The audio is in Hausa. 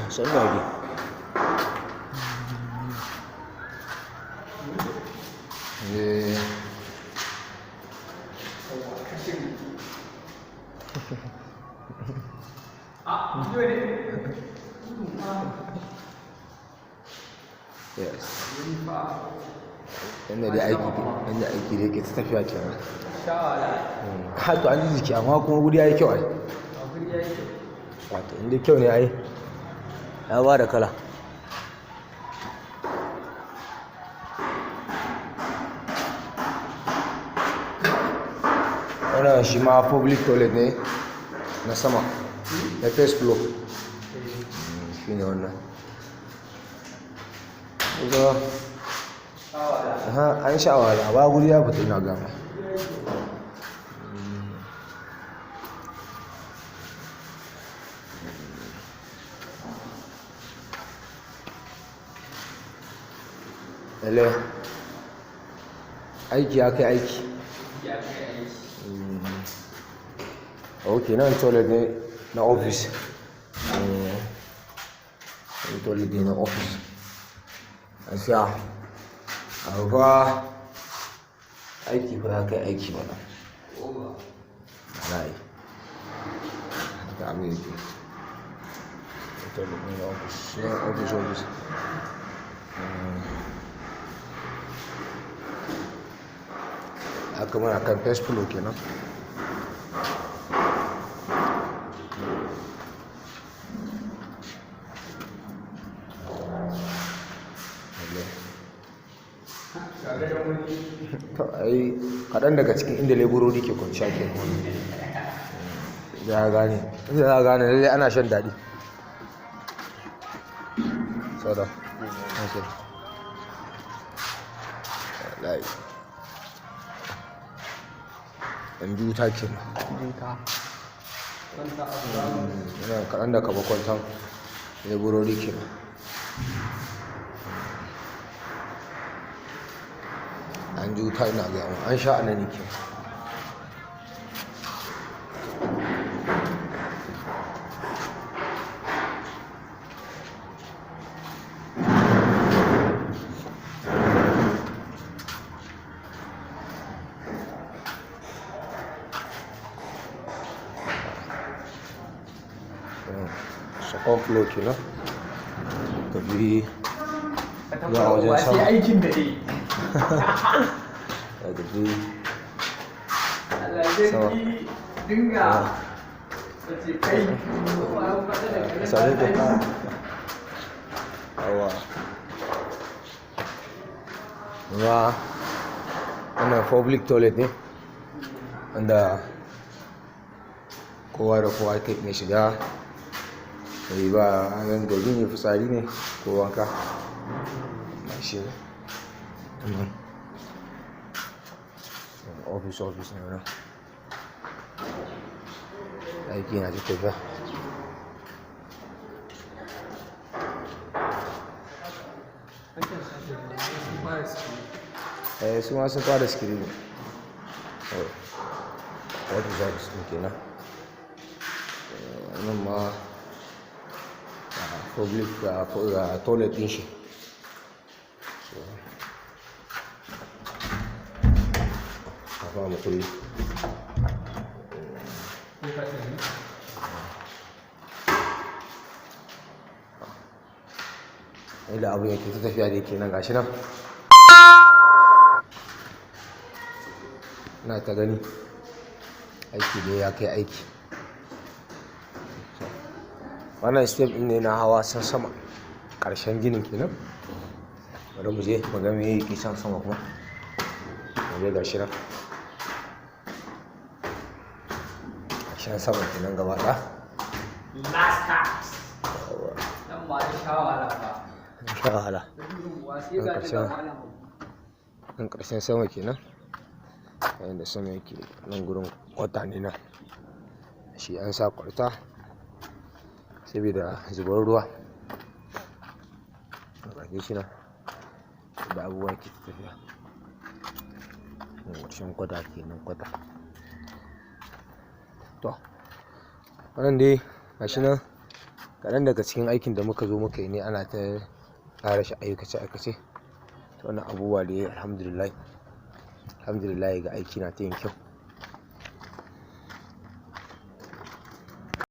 Sallari. Yes. Yanda dai aiki da yake tafiya kenan. Ha to an ji jiki amma kuma guri yayi kyau ai. Wato inda kyau ne ai. Ya ba da kala. Wannan shi ma public toilet ne na sama na first floor. Shi ne wannan. An sha wahala ba guri ya fita ina gama. Lalle aiki ya kai aiki. Ok, nan toilet ne na office. Toilet ne na office. Gaskiya abubuwa aiki ba ya kai aiki ba nan. Wallahi. Haka abin yake. Toilet ne na office. Office. Haka muna kan first floor kenan. Ai kaɗan daga cikin inda leburori ke kwanciya ke za a gane lallai ana shan daɗi sada ok wallahi ɗan juta ke yana kaɗan daga bakwantan leburori ke an ji wuta ina gaya an sha a nan ke second floor kenan tafi zuwa wajen sama aikin da dai ya tafi sama dinga wace kai sami ka awa ruwa wannan public toilet ne wanda kowa da kowa ke iya shiga mai ba hanyar gari ne fitsari ne ko wanka shi ne office ne wannan aiki na ta tafiya su ma sun fara screen office ne kenan wannan ma public toilet din shi ba mu kulli da abu yake ta tafiya da yake nan gashi nan ina ta gani aiki da ya kai aiki wannan step ne na hawa san sama ƙarshen ginin kenan bari mu je mu ga me yake can sama kuma mu je gashi nan shan sama kenan gaba ɗaya last tax dan ba da shawara ba shawara nan ƙarshen sama kenan yayin da sama yake nan gurin kwata ne nan shi an sa kwarta saboda zubar ruwa a shi nan da abubuwa ke tafiya ƙarshen kwata kenan kwata To wannan dai gashi nan kaɗan daga cikin aikin da muka zo muka yi ne, ana ta ƙara shi aikace to wannan abubuwa dai alhamdulillah ga aiki na ta yin kyau.